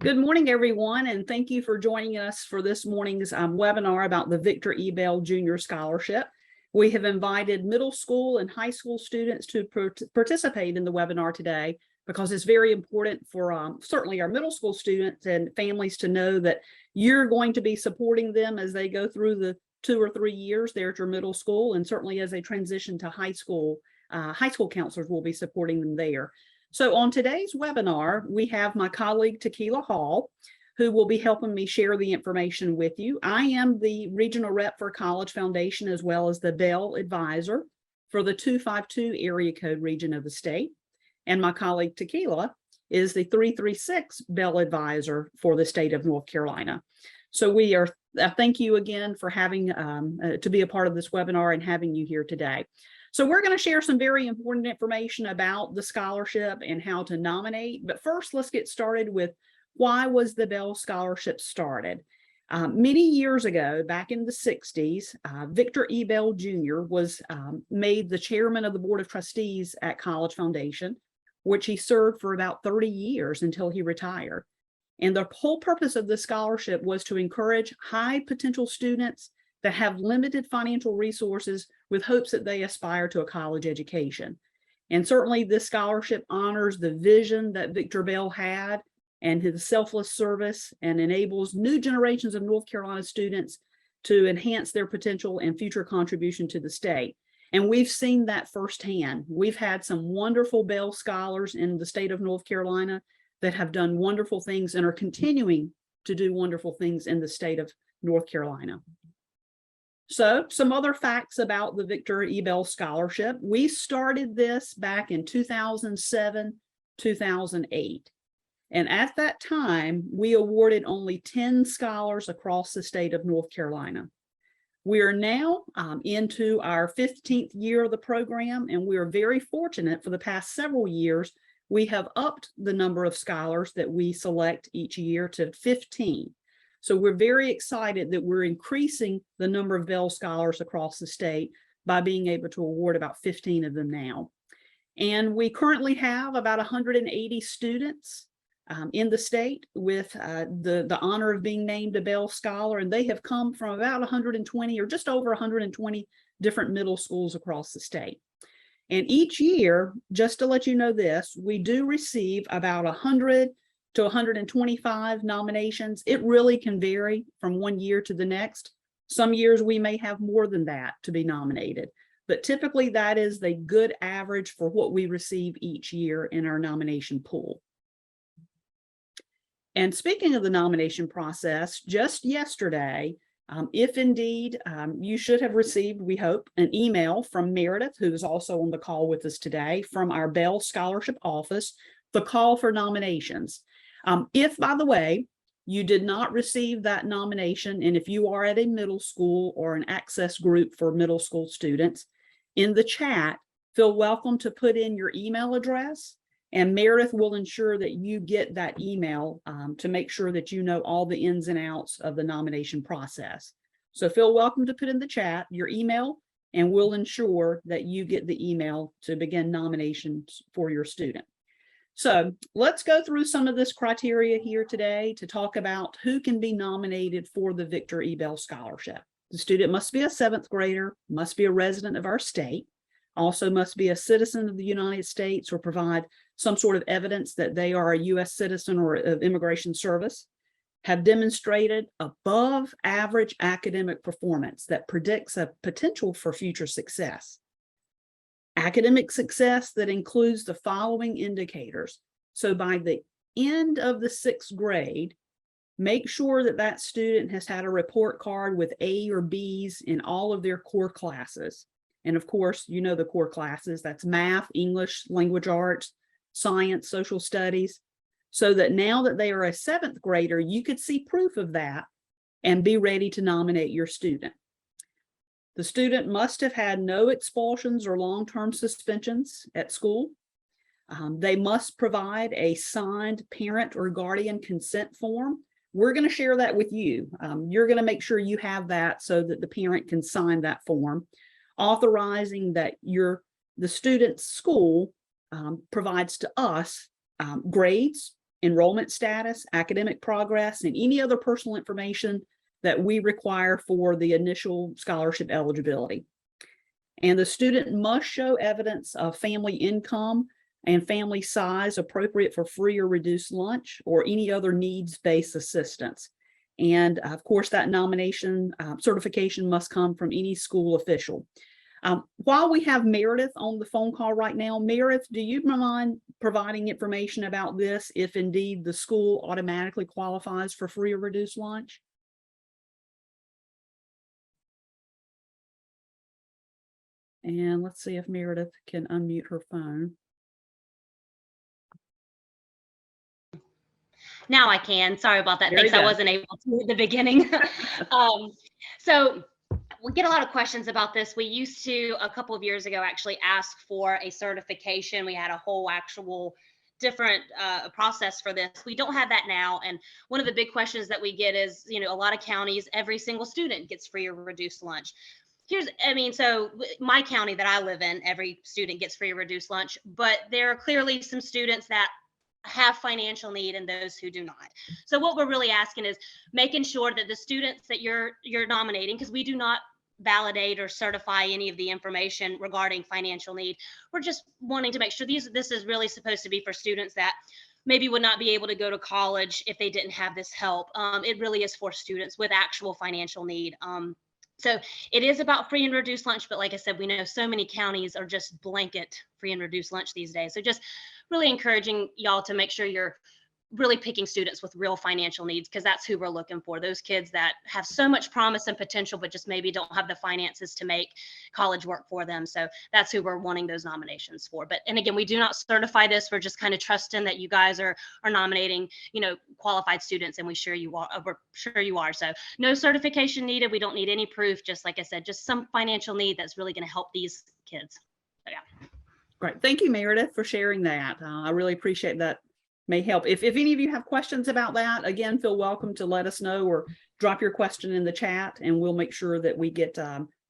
Good morning, everyone, and thank you for joining us for this morning's webinar about the Victor E. Bell Junior Scholarship. We have invited middle school and high school students to participate in the webinar today because it's very important for certainly our middle school students and families to know that you're going to be supporting them as they go through the 2 or 3 years there at your middle school, and certainly as they transition to high school counselors will be supporting them there. So on today's webinar, we have my colleague, Tequila Hall, who will be helping me share the information with you. I am the regional rep for College Foundation, as well as the Bell advisor for the 252 area code region of the state. And my colleague, Tequila, is the 336 Bell advisor for the state of North Carolina. So we are, thank you again for having to be a part of this webinar and having you here today. So we're going to share some very important information about the scholarship and how to nominate. But first, let's get started with why was the Bell Scholarship started? Many years ago, back in the 60s, Victor E. Bell Jr. was made the chairman of the Board of Trustees at College Foundation, which he served for about 30 years until he retired. And the whole purpose of the scholarship was to encourage high potential students that have limited financial resources with hopes that they aspire to a college education. And certainly this scholarship honors the vision that Victor Bell had and his selfless service, and enables new generations of North Carolina students to enhance their potential and future contribution to the state. And we've seen that firsthand. We've had some wonderful Bell scholars in the state of North Carolina that have done wonderful things and are continuing to do wonderful things in the state of North Carolina. So some other facts about the Victor E. Bell Scholarship. We started this back in 2007, 2008. And at that time, we awarded only 10 scholars across the state of North Carolina. We are now into our 15th year of the program, and we are very fortunate for the past several years. We have upped the number of scholars that we select each year to 15. So we're very excited that we're increasing the number of Bell scholars across the state by being able to award about 15 of them now. And we currently have about 180 students in the state with the honor of being named a Bell Scholar, and they have come from about 120 or just over 120 different middle schools across the state. And each year, just to let you know this, we do receive about 100 to 125 nominations. It really can vary from one year to the next. Some years we may have more than that to be nominated, but typically that is the good average for what we receive each year in our nomination pool. And speaking of the nomination process, just yesterday, if indeed you should have received, we hope, an email from Meredith, who is also on the call with us today, from our Bell Scholarship Office, the call for nominations. If, by the way, you did not receive that nomination, and if you are at a middle school or an access group for middle school students, in the chat, feel welcome to put in your email address, and Meredith will ensure that you get that email to make sure that you know all the ins and outs of the nomination process. So feel welcome to put in the chat your email, and we'll ensure that you get the email to begin nominations for your student. So let's go through some of this criteria here today to talk about who can be nominated for the Victor E. Bell Scholarship. The student must be a 7th grader, must be a resident of our state, also must be a citizen of the United States or provide some sort of evidence that they are a U.S. citizen or of immigration service, have demonstrated above average academic performance that predicts a potential for future success. Academic success that includes the following indicators. So by the end of the 6th grade, make sure that that student has had a report card with A or B's in all of their core classes. And of course, you know the core classes, that's math, English, language arts, science, social studies, so that now that they are a 7th grader, you could see proof of that and be ready to nominate your student. The student must have had no expulsions or long-term suspensions at school. They must provide a signed parent or guardian consent form. We're going to share that with you. You're going to make sure you have that so that the parent can sign that form, authorizing that the student's school provides to us grades enrollment status, academic progress, and any other personal information that we require for the initial scholarship eligibility. And the student must show evidence of family income and family size appropriate for free or reduced lunch or any other needs-based assistance. And of course, that nomination certification must come from any school official. While we have Meredith on the phone call right now, Meredith, do you mind providing information about this if indeed the school automatically qualifies for free or reduced lunch? And let's see if Meredith can unmute her phone. Now I can. Sorry about that. There you Thanks. I go. wasn't able to at the beginning. So we get a lot of questions about this. We used to, a couple of years ago, actually ask for a certification. We had a whole actual different process for this. We don't have that now. And one of the big questions that we get is, you know, a lot of counties, every single student gets free or reduced lunch. So my county that I live in, every student gets free or reduced lunch, but there are clearly some students that have financial need and those who do not. So what we're really asking is making sure that the students that you're nominating, because we do not validate or certify any of the information regarding financial need. We're just wanting to make sure this is really supposed to be for students that maybe would not be able to go to college if they didn't have this help. It really is for students with actual financial need. So it is about free and reduced lunch, but like I said, we know so many counties are just blanket free and reduced lunch these days. So just really encouraging y'all to make sure you're really picking students with real financial needs, because that's who we're looking for. Those kids that have so much promise and potential, but just maybe don't have the finances to make college work for them. So that's who we're wanting those nominations for. And again, we do not certify this. We're just kind of trusting that you guys are nominating, you know, qualified students, and we're sure you are. So no certification needed. We don't need any proof. Just like I said, just some financial need that's really going to help these kids. So, yeah. Great. Thank you, Meredith, for sharing that. I really appreciate that. May help. If any of you have questions about that, again, feel welcome to let us know or drop your question in the chat, and we'll make sure that we get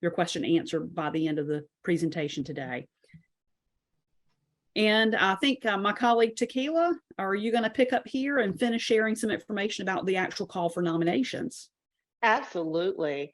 your question answered by the end of the presentation today. And I think my colleague Tequila, are you going to pick up here and finish sharing some information about the actual call for nominations? Absolutely.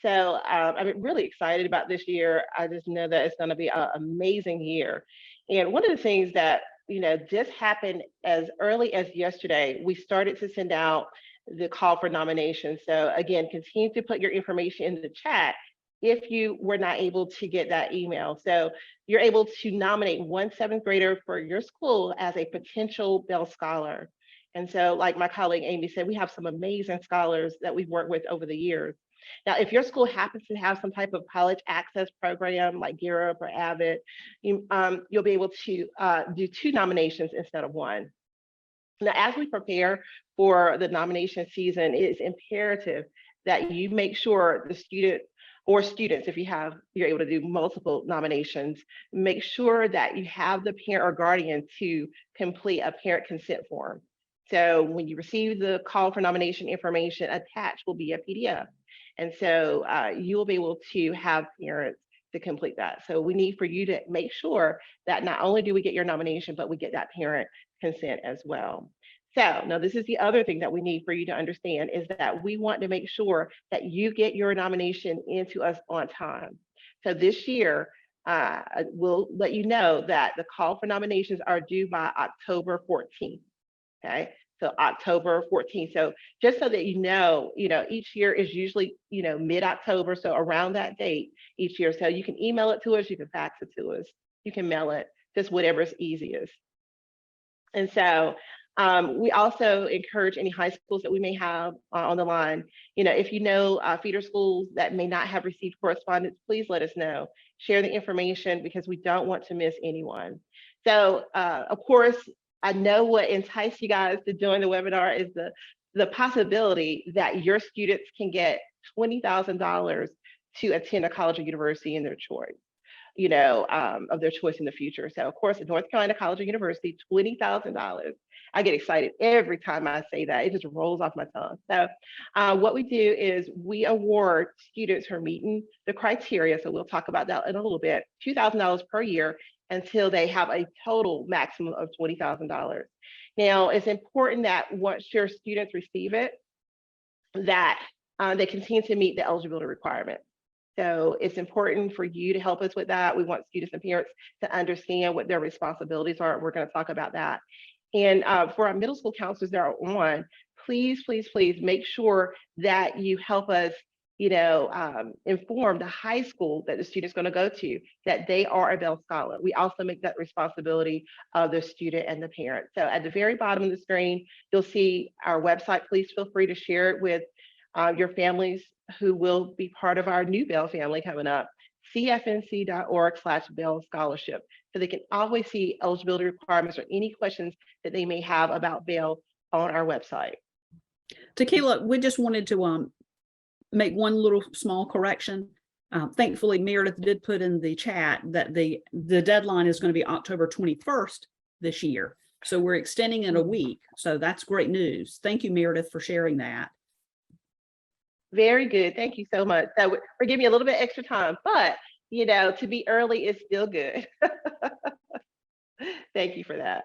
So I'm really excited about this year. I just know that it's going to be an amazing year. And one of the things that, you know, just happened as early as yesterday, we started to send out the call for nominations. So again, continue to put your information in the chat if you were not able to get that email. So you're able to nominate one 7th grader for your school as a potential Bell Scholar. And so like my colleague Amy said, we have some amazing scholars that we've worked with over the years. Now, if your school happens to have some type of college access program like Gear Up or Avid, you'll be able to do 2 nominations instead of 1. Now, as we prepare for the nomination season, it is imperative that you make sure the student or students, if you're able to do multiple nominations, make sure that you have the parent or guardian to complete a parent consent form. So when you receive the call for nomination information, attached will be a PDF. And so you will be able to have parents to complete that. So we need for you to make sure that not only do we get your nomination, but we get that parent consent as well. So now this is the other thing that we need for you to understand is that we want to make sure that you get your nomination into us on time. So this year, we'll let you know that the call for nominations are due by October 14th. Okay. So October 14th. So just so that you know, each year is usually, mid-October. So around that date each year. So you can email it to us, you can fax it to us, you can mail it, just whatever's easiest. And so we also encourage any high schools that we may have on the line. If you know feeder schools that may not have received correspondence, please let us know. Share the information because we don't want to miss anyone. So of course, I know what enticed you guys to join the webinar is the possibility that your students can get $20,000 to attend a college or university in their choice, of their choice in the future. So of course, at North Carolina College or University, $20,000. I get excited every time I say that. It just rolls off my tongue. So what we do is we award students who are meeting the criteria. So we'll talk about that in a little bit, $2,000 per year until they have a total maximum of $20,000. Now, it's important that once your students receive it, that they continue to meet the eligibility requirements. So it's important for you to help us with that. We want students and parents to understand what their responsibilities are. We're going to talk about that. And for our middle school counselors that are on, please, please, please make sure that you help us, inform the high school that the student's going to go to that they are a Bell Scholar. We also make that responsibility of the student and the parent. So at the very bottom of the screen, you'll see our website. Please feel free to share it with your families who will be part of our new Bell family coming up, cfnc.org/Bell Scholarship. So they can always see eligibility requirements or any questions that they may have about Bell on our website. Tequila, we just wanted to make one little small correction. Thankfully, Meredith did put in the chat that the deadline is going to be October 21st this year. So we're extending it a week. So that's great news. Thank you, Meredith, for sharing that. Very good. Thank you so much. So we're giving you a little bit extra time, but to be early is still good. Thank you for that.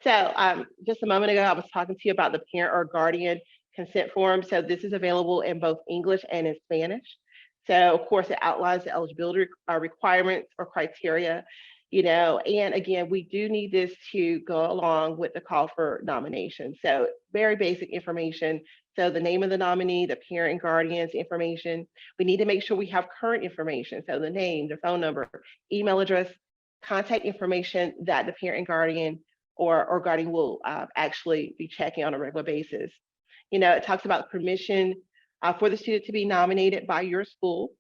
So just a moment ago, I was talking to you about the parent or guardian consent form. So this is available in both English and in Spanish. So of course, it outlines the eligibility requirements or criteria, and again, we do need this to go along with the call for nomination. So very basic information. So the name of the nominee, the parent and guardian's information. We need to make sure we have current information. So the name, the phone number, email address, contact information that the parent and guardian or guardian will actually be checking on a regular basis. It talks about permission for the student to be nominated by your school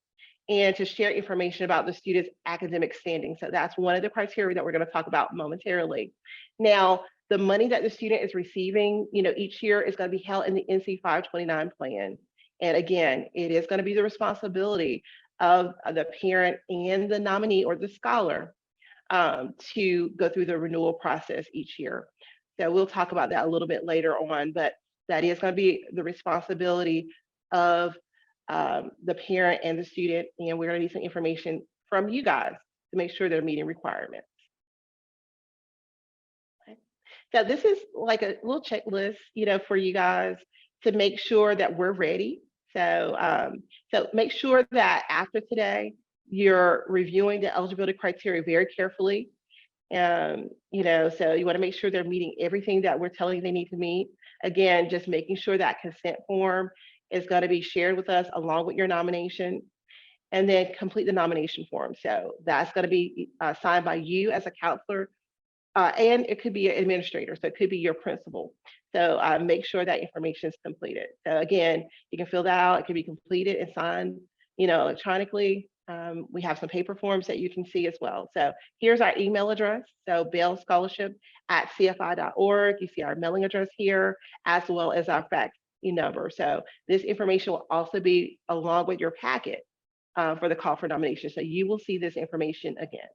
and to share information about the student's academic standing. So that's one of the criteria that we're going to talk about momentarily. Now, the money that the student is receiving, each year is going to be held in the NC 529 plan. And again, it is going to be the responsibility of the parent and the nominee or the scholar to go through the renewal process each year. So we'll talk about that a little bit later on, but that is going to be the responsibility of the parent and the student, and we're going to need some information from you guys to make sure they're meeting requirements. Okay. So this is like a little checklist, for you guys to make sure that we're ready. So, so make sure that after today, you're reviewing the eligibility criteria very carefully. So you want to make sure they're meeting everything that we're telling you they need to meet. Again, just making sure that consent form is going to be shared with us along with your nomination, and then complete the nomination form. So that's going to be signed by you as a counselor, and it could be an administrator. So it could be your principal. So make sure that information is completed. So again, you can fill that out. It can be completed and signed, electronically. We have some paper forms that you can see as well. So here's our email address. So bellscholarship@cfi.org. You see our mailing address here, as well as our fax number. So this information will also be along with your packet for the call for nomination. So you will see this information again.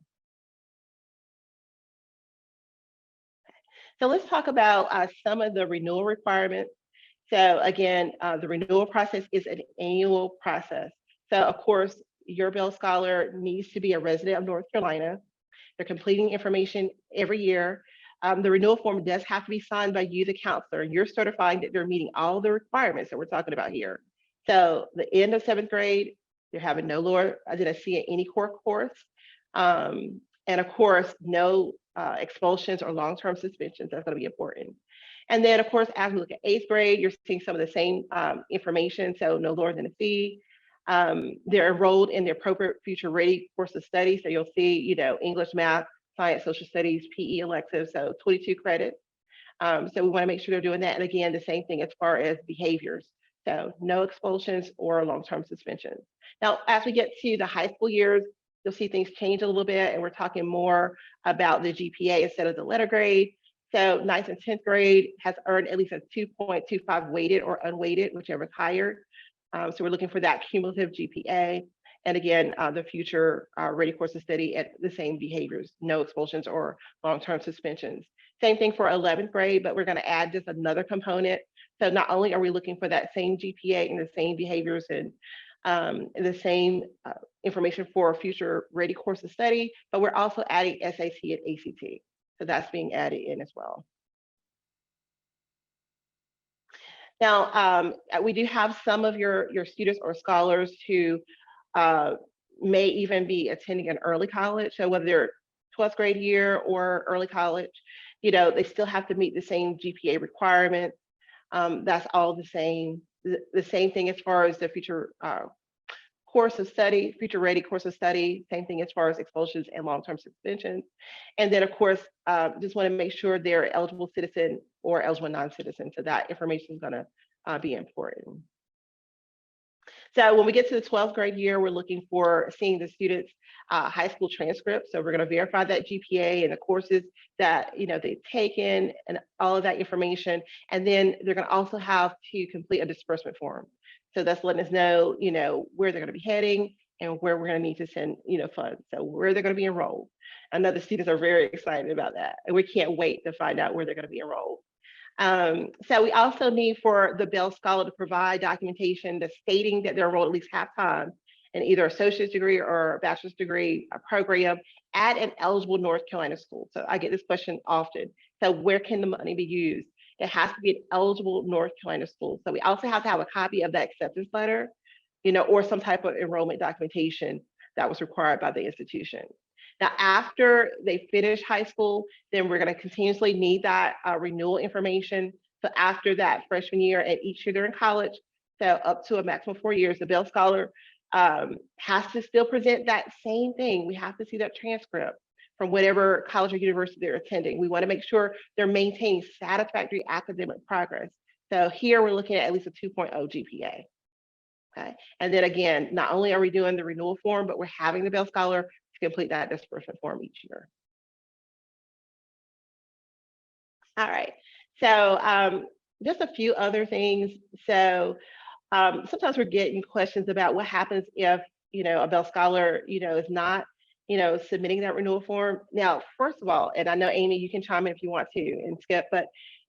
So let's talk about some of the renewal requirements. So again, the renewal process is an annual process. So of course, your Bell Scholar needs to be a resident of North Carolina. They're completing information every year. The renewal form does have to be signed by you, the counselor, and you're certifying that they're meeting all the requirements that we're talking about here. So the end of 7th grade, they're having no lower than a C in any core course. And of course, no expulsions or long-term suspensions. That's going to be important. And then of course, as we look at 8th grade, you're seeing some of the same information. So no lower than a C. They're enrolled in the appropriate future ready course of study. So you'll see, English, math, science, social studies, PE electives, so 22 credits. So we want to make sure they're doing that. And again, the same thing as far as behaviors. So no expulsions or long-term suspensions. Now, as we get to the high school years, you'll see things change a little bit, and we're talking more about the GPA instead of the letter grade. So 9th and 10th grade has earned at least a 2.25 weighted or unweighted, whichever is higher. So we're looking for that cumulative GPA. And again, the future ready course of study at the same behaviors, no expulsions or long-term suspensions. Same thing for 11th grade, but we're going to add just another component. So not only are we looking for that same GPA and the same behaviors and the same information for a future ready course of study, but we're also adding SAT and ACT. So that's being added in as well. Now, we do have some of your students or scholars who may even be attending an early college. So whether they're 12th grade year or early college, they still have to meet the same GPA requirements. That's all the same. The same thing as far as the future course of study, future ready course of study, same thing as far as expulsions and long-term suspensions. And then of course, just want to make sure they're eligible citizen or eligible non-citizen. So that information is going to be important. So when we get to the 12th grade year, we're looking for seeing the students' high school transcripts. So we're going to verify that GPA and the courses that they've taken and all of that information. And then they're going to also have to complete a disbursement form. So that's letting us know, where they're going to be heading and where we're going to need to send, funds. So where they're going to be enrolled. I know the students are very excited about that, and we can't wait to find out where they're going to be enrolled. So we also need for the Bell Scholar to provide documentation that's stating that they're enrolled at least half time in either associate's degree or a bachelor's degree program at an eligible North Carolina school. So I get this question often. So where can the money be used? It has to be an eligible North Carolina school. So we also have to have a copy of that acceptance letter, or some type of enrollment documentation that was required by the institution. Now, after they finish high school, then we're going to continuously need that renewal information. So after that freshman year and each year they're in college, so up to a maximum of 4 years, the Bell Scholar has to still present that same thing. We have to see that transcript from whatever college or university they're attending. We want to make sure they're maintaining satisfactory academic progress. So here we're looking at least a 2.0 GPA. Okay. And then again, not only are we doing the renewal form, but we're having the Bell Scholar to complete that disbursement form each year. All right. So just a few other things. So sometimes we're getting questions about what happens if, a Bell Scholar, is not, submitting that renewal form. Now, first of all, and I know, Amy, you can chime in if you want to, and Skip, but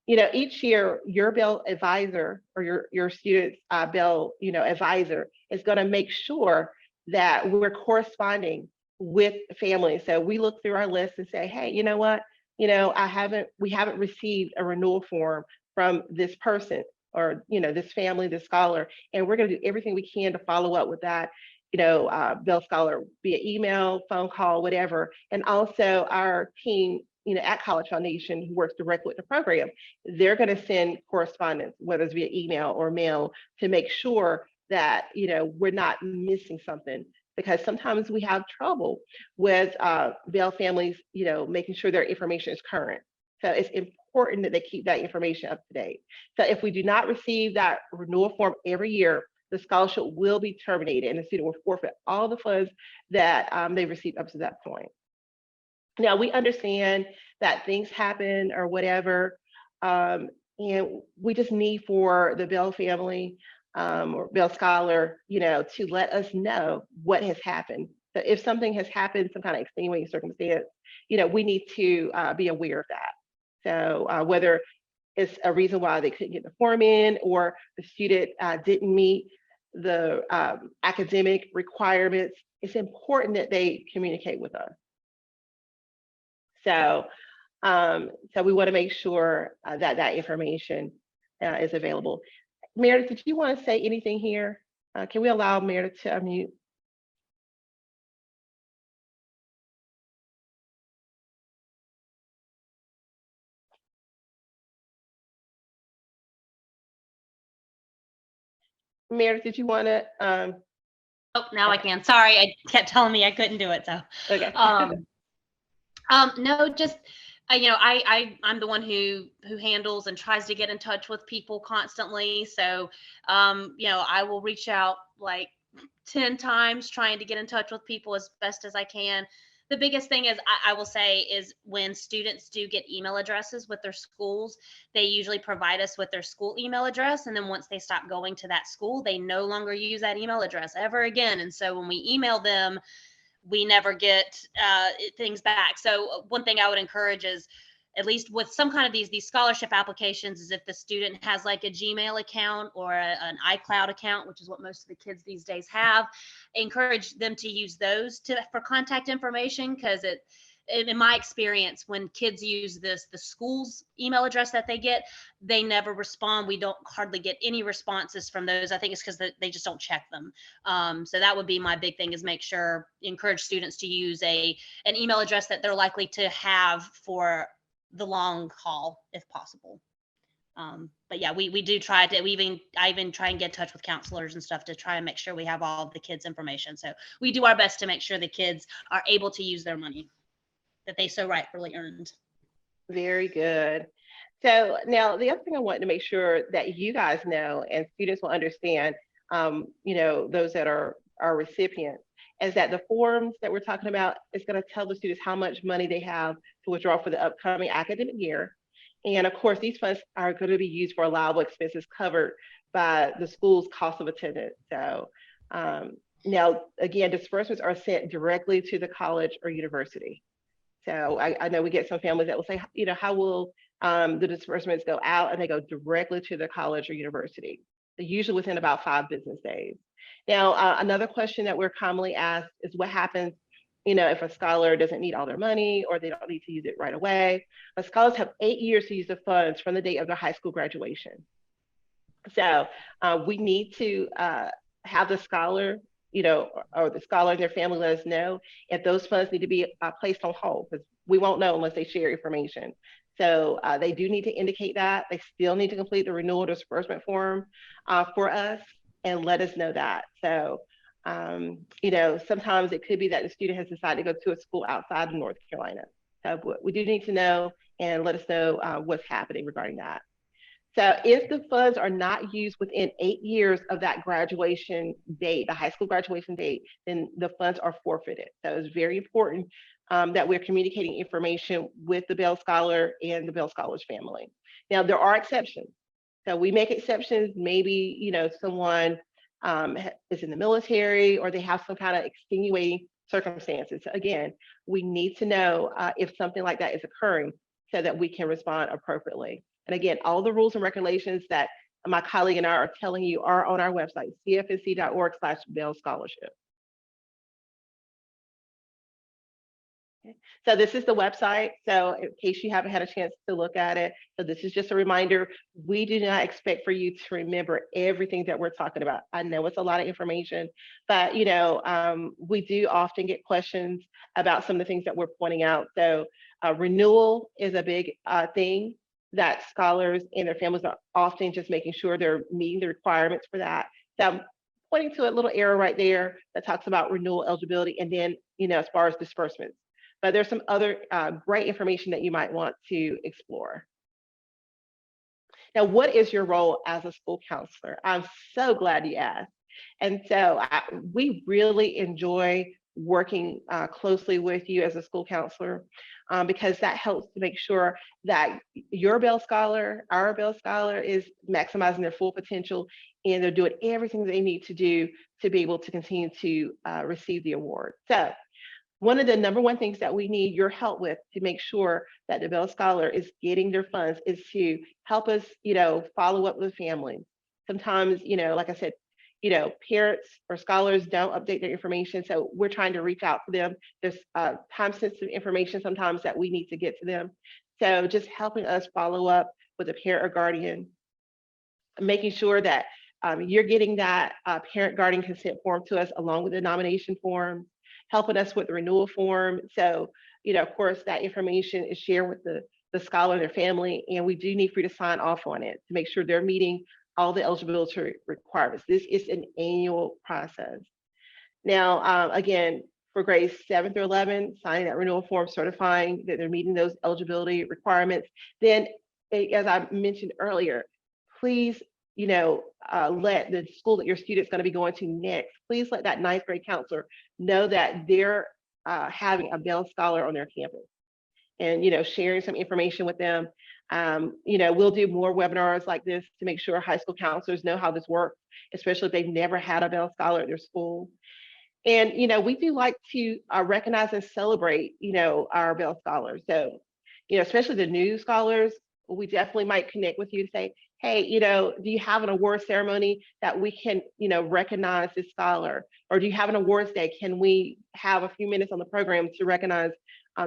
each year your Bell advisor or your student's Bell, advisor is going to make sure that we're corresponding with families. So we look through our list and say, hey, you know what? We haven't received a renewal form from this person or, this family, this scholar, and we're going to do everything we can to follow up with that, Bell Scholar via email, phone call, whatever. And also our team, at College Foundation, who works directly with the program, they're going to send correspondence, whether it's via email or mail, to make sure that, we're not missing something. Because sometimes we have trouble with Bell families, making sure their information is current. So it's important that they keep that information up to date. So if we do not receive that renewal form every year, the scholarship will be terminated and the student will forfeit all the funds that they've received up to that point. Now, we understand that things happen or whatever, and we just need for the Bell family or Bell Scholar, to let us know what has happened. So if something has happened, some kind of extenuating circumstance, we need to be aware of that. So whether it's a reason why they couldn't get the form in or the student didn't meet the academic requirements, it's important that they communicate with us. So, so we want to make sure that that information is available. Meredith, did you want to say anything here? Can we allow Meredith to unmute? Meredith, did you want to? Oh, now I can. Sorry, I kept telling me I couldn't do it. So Okay. No, just I'm the one who handles and tries to get in touch with people constantly. So I will reach out like 10 times trying to get in touch with people as best as I can. The biggest thing is I will say is when students do get email addresses with their schools, they usually provide us with their school email address. And then once they stop going to that school, they no longer use that email address ever again. And so when we email them, we never get things back. So one thing I would encourage is, at least with some kind of these scholarship applications, is if the student has like a Gmail account or an iCloud account, which is what most of the kids these days have, encourage them to use those for contact information, because in my experience, when kids use the school's email address that they get, they never respond. We don't hardly get any responses from those. I think it's because they just don't check them. So that would be my big thing, is encourage students to use an email address that they're likely to have for the long haul if possible. But yeah, we do try to, I even try and get in touch with counselors and stuff to try and make sure we have all of the kids' information. So we do our best to make sure the kids are able to use their money that they so rightfully earned. Very good. So now the other thing I want to make sure that you guys know and students will understand, those that are recipients, is that the forms that we're talking about is going to tell the students how much money they have to withdraw for the upcoming academic year. And of course, these funds are going to be used for allowable expenses covered by the school's cost of attendance. So now, again, disbursements are sent directly to the college or university. So I know we get some families that will say, how will the disbursements go out? And they go directly to the college or university, usually within about 5 business days. Now, another question that we're commonly asked is what happens if a scholar doesn't need all their money or they don't need to use it right away. But scholars have 8 years to use the funds from the date of their high school graduation. So we need to have the scholar, or the scholar and their family let us know if those funds need to be placed on hold, because we won't know unless they share information. So they do need to indicate that. They still need to complete the renewal disbursement form for us and let us know that. So sometimes it could be that the student has decided to go to a school outside of North Carolina. We do need to know and let us know what's happening regarding that. So if the funds are not used within 8 years of that graduation date, the high school graduation date, then the funds are forfeited. So it's very important that we're communicating information with the Bell Scholar and the Bell Scholar's family. Now, there are exceptions. So we make exceptions. Maybe, someone is in the military or they have some kind of extenuating circumstances. Again, we need to know if something like that is occurring so that we can respond appropriately. And again, all the rules and regulations that my colleague and I are telling you are on our website, cfnc.org/Bell Scholarship. So this is the website. So in case you haven't had a chance to look at it, so this is just a reminder. We do not expect for you to remember everything that we're talking about. I know it's a lot of information, but we do often get questions about some of the things that we're pointing out. So renewal is a big thing that scholars and their families are often just making sure they're meeting the requirements for that. So I'm pointing to a little arrow right there that talks about renewal eligibility, and then as far as disbursements. But there's some other great information that you might want to explore. Now, what is your role as a school counselor? I'm so glad you asked. And so we really enjoy working closely with you as a school counselor because that helps to make sure that your Bell Scholar, our Bell Scholar, is maximizing their full potential, and they're doing everything they need to do to be able to continue to receive the award. So one of the number one things that we need your help with to make sure that the Bell Scholar is getting their funds is to help us, follow up with families. Sometimes, like I said, parents or scholars don't update their information. So we're trying to reach out to them. There's time-sensitive information sometimes that we need to get to them. So just helping us follow up with a parent or guardian, making sure that you're getting that parent guardian consent form to us along with the nomination form, helping us with the renewal form. So, of course, that information is shared with the scholar and their family, and we do need for you to sign off on it to make sure they're meeting all the eligibility requirements. This is an annual process. Now, again, for grades 7 through 11, signing that renewal form, certifying that they're meeting those eligibility requirements. Then, as I mentioned earlier, please, let the school that your student's going to be going to next, please let that 9th grade counselor know that they're having a Bell Scholar on their campus, and sharing some information with them. We'll do more webinars like this to make sure high school counselors know how this works, especially if they've never had a Bell Scholar at their school. And we do like to recognize and celebrate our Bell Scholars. So especially the new scholars, we definitely might connect with you to say, hey, do you have an award ceremony that we can, recognize this scholar? Or do you have an awards day? Can we have a few minutes on the program to recognize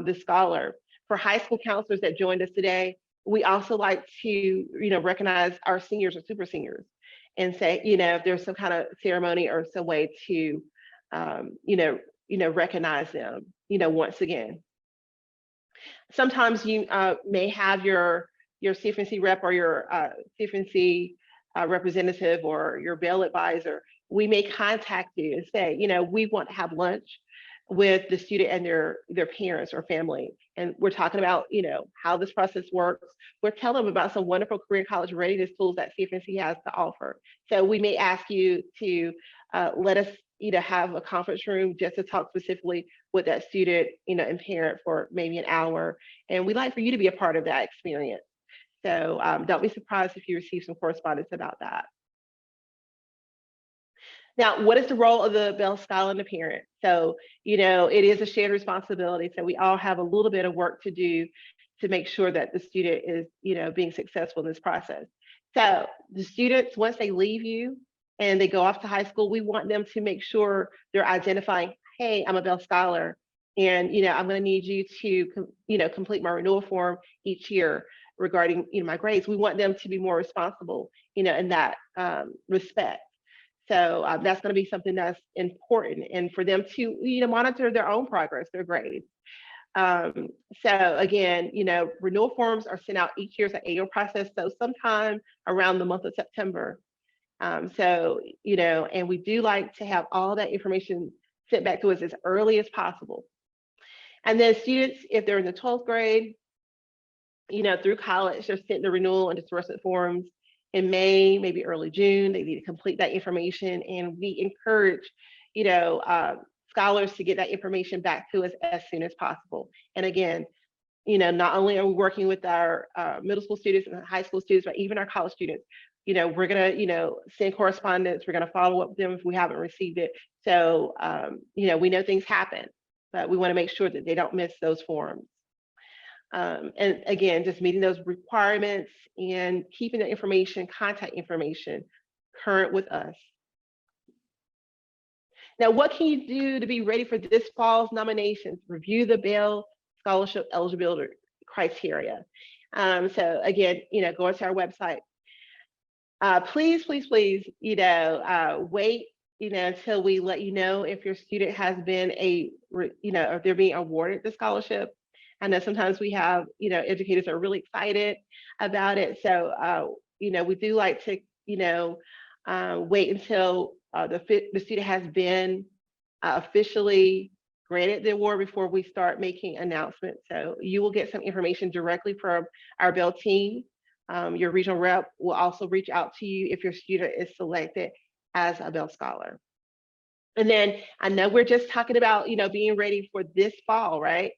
the scholar. For high school counselors that joined us today, we also like to, recognize our seniors or super seniors and say, if there's some kind of ceremony or some way to, recognize them, once again. Sometimes you may have your CFNC rep or your CFNC representative or your bail advisor. We may contact you and say, we want to have lunch with the student and their parents or family. And we're talking about, how this process works. We're telling them about some wonderful career college readiness tools that CFNC has to offer. So we may ask you to let us, have a conference room just to talk specifically with that student, and parent for maybe an hour. And we'd like for you to be a part of that experience. So don't be surprised if you receive some correspondence about that. Now, what is the role of the Bell Scholar and the parent? So, it is a shared responsibility. So we all have a little bit of work to do to make sure that the student is, being successful in this process. So the students, once they leave you and they go off to high school, we want them to make sure they're identifying, hey, I'm a Bell Scholar, and, I'm going to need you to, complete my renewal form each year regarding, my grades. We want them to be more responsible, in that respect. So that's going to be something that's important, and for them to, monitor their own progress, their grades. So again, renewal forms are sent out each year. It's an annual process. So sometime around the month of September. And we do like to have all that information sent back to us as early as possible. And then students, if they're in the 12th grade, through college, they're sent the renewal and disbursement forms in May, maybe early June. They need to complete that information, and we encourage, scholars to get that information back to us as soon as possible. And again, not only are we working with our middle school students and high school students, but even our college students, we're gonna, send correspondence. We're gonna follow up with them if we haven't received it. So, we know things happen, but we want to make sure that they don't miss those forms. And again, just meeting those requirements and keeping the information, contact information, current with us. Now, what can you do to be ready for this fall's nominations? Review the Bell Scholarship eligibility criteria. So again, go into our website. Please, wait, until we let you know if your student has been if they're being awarded the scholarship. I know sometimes we have, educators are really excited about it. So, we do like to, wait until the student has been officially granted the award before we start making announcements. So you will get some information directly from our Bell team. Your regional rep will also reach out to you if your student is selected as a Bell Scholar. And then I know we're just talking about, being ready for this fall, right?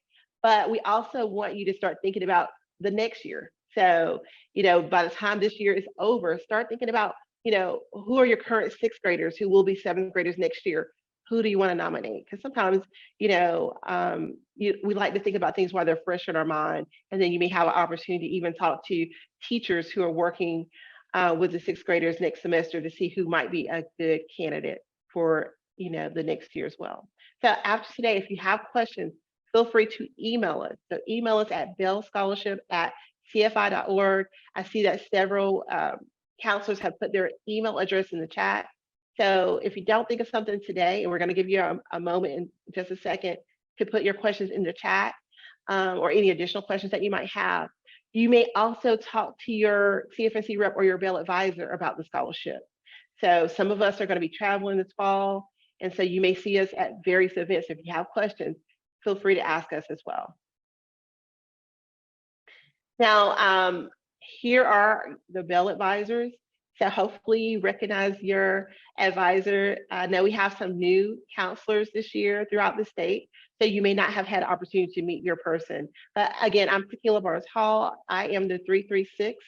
But we also want you to start thinking about the next year. So, by the time this year is over, start thinking about, who are your current sixth graders who will be seventh graders next year? Who do you want to nominate? Because sometimes, we like to think about things while they're fresh in our mind. And then you may have an opportunity to even talk to teachers who are working with the sixth graders next semester to see who might be a good candidate for, the next year as well. So after today, if you have questions, feel free to email us. So email us at bellscholarship@cfi.org. I see that several counselors have put their email address in the chat. So if you don't think of something today, and we're going to give you a moment in just a second to put your questions in the chat or any additional questions that you might have. You may also talk to your CFNC rep or your Bell advisor about the scholarship. So some of us are going to be traveling this fall, and so you may see us at various events. If you have questions, feel free to ask us as well. Now, here are the Bell advisors. So hopefully you recognize your advisor. I know we have some new counselors this year throughout the state, so you may not have had an opportunity to meet your person. But again, I'm Tequila Bars Hall. I am the 336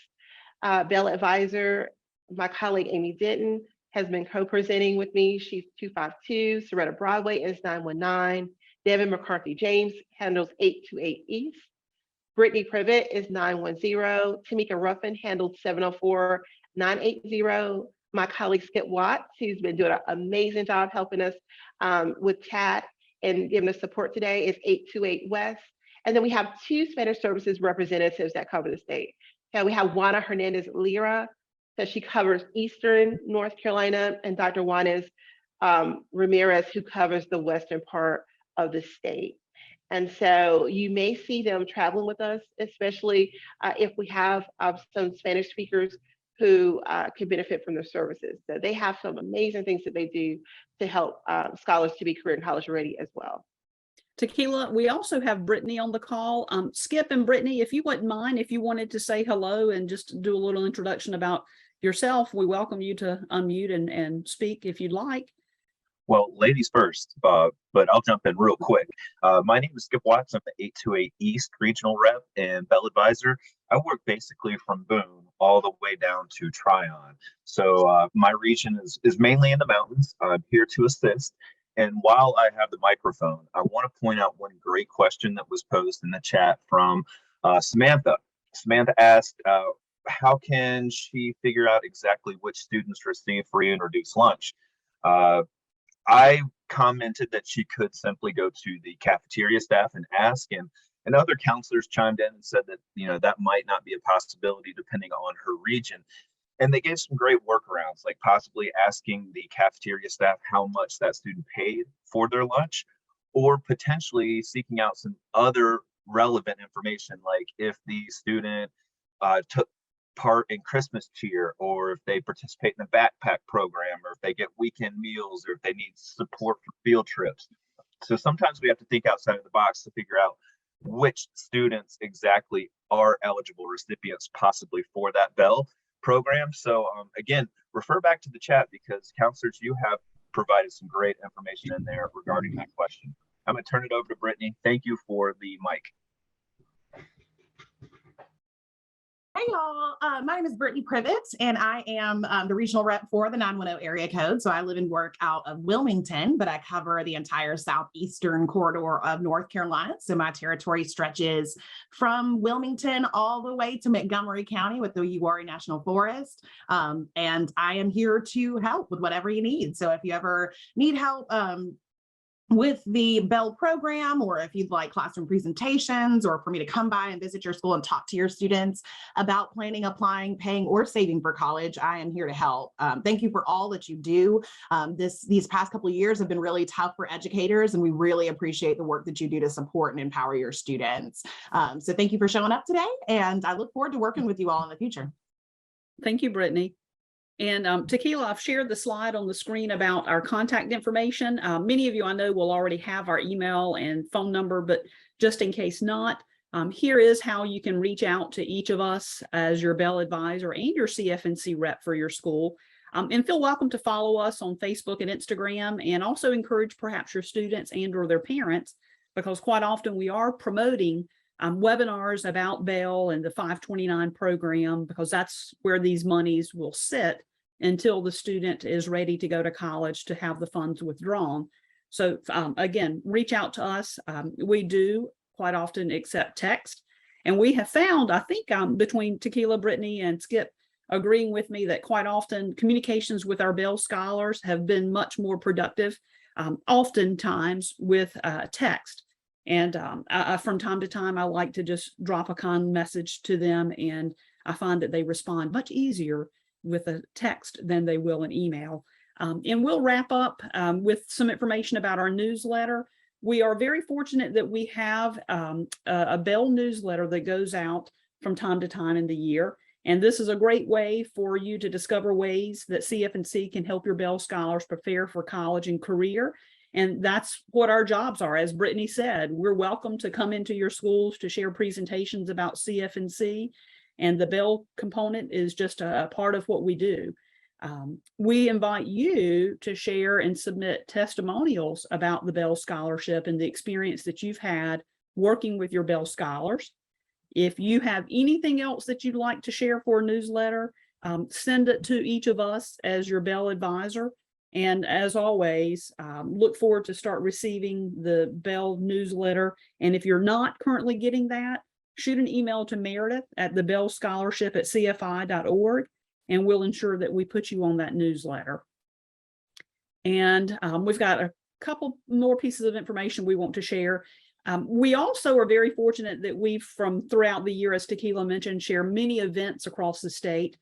Bell advisor. My colleague Amy Denton has been co-presenting with me. She's 252. Soretta Broadway is 919. Devin McCarthy James handles 828 East. Brittany Privet is 910. Tamika Ruffin handled 704-980. My colleague Skip Watts, who's been doing an amazing job helping us with chat and giving us support today, is 828 West. And then we have two Spanish services representatives that cover the state. And we have Juana Hernandez Lira, so she covers Eastern North Carolina, and Dr. Juanes Ramirez, who covers the western part of the state. And so you may see them traveling with us, especially if we have some Spanish speakers who can benefit from their services. So they have some amazing things that they do to help scholars to be career and college ready as well. Tequila, we also have Brittany on the call. Skip and Brittany, if you wouldn't mind, if you wanted to say hello and just do a little introduction about yourself, we welcome you to unmute and speak if you'd like. Well, ladies first, but I'll jump in real quick. My name is Skip Watts. I'm the 828 East Regional Rep and Bell Advisor. I work basically from Boone all the way down to Tryon. So my region is mainly in the mountains. I'm here to assist. And while I have the microphone, I want to point out one great question that was posed in the chat from Samantha. Samantha asked, how can she figure out exactly which students receive free and reduced lunch? I commented that she could simply go to the cafeteria staff and ask, and other counselors chimed in and said that, you know, that might not be a possibility depending on her region. And they gave some great workarounds, like possibly asking the cafeteria staff how much that student paid for their lunch, or potentially seeking out some other relevant information, like if the student took part in Christmas cheer, or if they participate in the backpack program, or if they get weekend meals, or if they need support for field trips. So sometimes we have to think outside of the box to figure out which students exactly are eligible recipients possibly for that Bell program. So again, refer back to the chat because counselors, you have provided some great information in there regarding that question. I'm going to turn it over to Brittany. Thank you for the mic. Hey y'all, my name is Brittany Privet, and I am the regional rep for the 910 area code. So I live and work out of Wilmington, but I cover the entire southeastern corridor of North Carolina. So my territory stretches from Wilmington all the way to Montgomery County with the Uwharrie National Forest. And I am here to help with whatever you need. So if you ever need help with the Bell program, or if you'd like classroom presentations, or for me to come by and visit your school and talk to your students about planning, applying, paying, or saving for college, I am here to help. Thank you for all that you do. These past couple of years have been really tough for educators, and we really appreciate the work that you do to support and empower your students. So thank you for showing up today, and I look forward to working with you all in the future. Thank you, Brittany. And Tequila, I've shared the slide on the screen about our contact information. Many of you I know will already have our email and phone number, but just in case not, here is how you can reach out to each of us as your Bell advisor and your CFNC rep for your school. And feel welcome to follow us on Facebook and Instagram, and also encourage perhaps your students and or their parents, because quite often we are promoting webinars about Bell and the 529 program, because that's where these monies will sit until the student is ready to go to college to have the funds withdrawn. So again, reach out to us. We do quite often accept text, and we have found, I think between Tequila, Brittany, and Skip agreeing with me, that quite often communications with our Bell scholars have been much more productive, oftentimes with text. And from time to time, I like to just drop a kind message to them, and I find that they respond much easier with a text than they will an email. And we'll wrap up with some information about our newsletter. We are very fortunate that we have a Bell newsletter that goes out from time to time in the year. And this is a great way for you to discover ways that CFNC can help your Bell scholars prepare for college and career. And that's what our jobs are. As Brittany said, we're welcome to come into your schools to share presentations about CFNC, and the Bell component is just a part of what we do. We invite you to share and submit testimonials about the Bell Scholarship and the experience that you've had working with your Bell scholars. If you have anything else that you'd like to share for a newsletter, send it to each of us as your Bell advisor. And as always, look forward to start receiving the Bell newsletter. And if you're not currently getting that, shoot an email to Meredith at thebellscholarship@cfi.org, and we'll ensure that we put you on that newsletter. And we've got a couple more pieces of information we want to share. We also are very fortunate that we've, from throughout the year, as Tequila mentioned, share many events across the state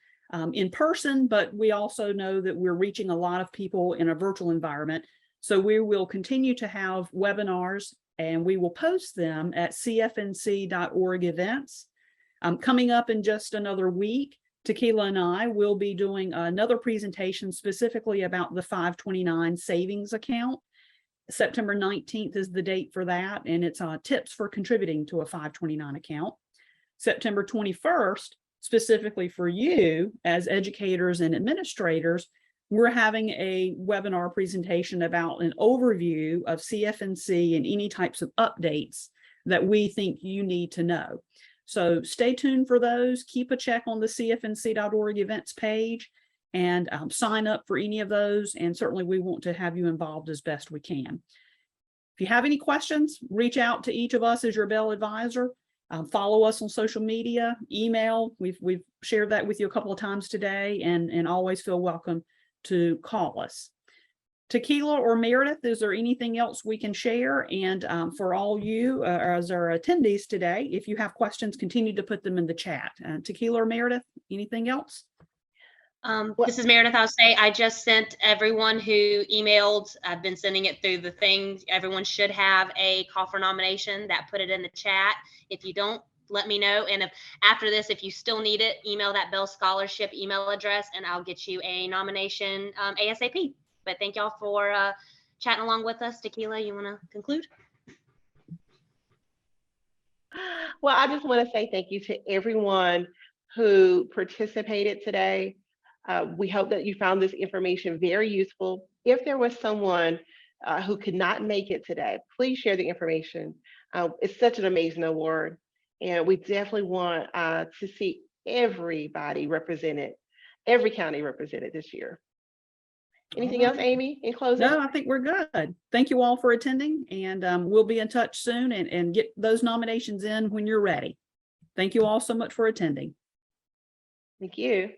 in person, but we also know that we're reaching a lot of people in a virtual environment. So we will continue to have webinars, and we will post them at cfnc.org events. Coming up in just another week, Tequila and I will be doing another presentation specifically about the 529 savings account. September 19th is the date for that, and it's tips for contributing to a 529 account. September 21st, specifically for you as educators and administrators, we're having a webinar presentation about an overview of CFNC and any types of updates that we think you need to know. So stay tuned for those. Keep a check on the cfnc.org events page and sign up for any of those. And certainly we want to have you involved as best we can. If you have any questions, reach out to each of us as your Bell advisor. Follow us on social media, email. We've shared that with you a couple of times today, and always feel welcome to call us. Tequila or Meredith, is there anything else we can share? And for all you as our attendees today, if you have questions, continue to put them in the chat. Tequila or Meredith, anything else? This is Meredith. I'll say I just sent everyone who emailed. I've been sending it through the things. Everyone should have a call for nomination. That put it in the chat. If you don't, let me know. And if after this, if you still need it, email that Bell Scholarship email address, and I'll get you a nomination ASAP. But thank y'all for chatting along with us. Tequila, you want to conclude? Well, I just want to say thank you to everyone who participated today. We hope that you found this information very useful. If there was someone who could not make it today, please share the information. It's such an amazing award, and we definitely want to see everybody represented, every county represented this year. Anything else, Amy, in closing? No, I think we're good. Thank you all for attending, and we'll be in touch soon and get those nominations in when you're ready. Thank you all so much for attending. Thank you.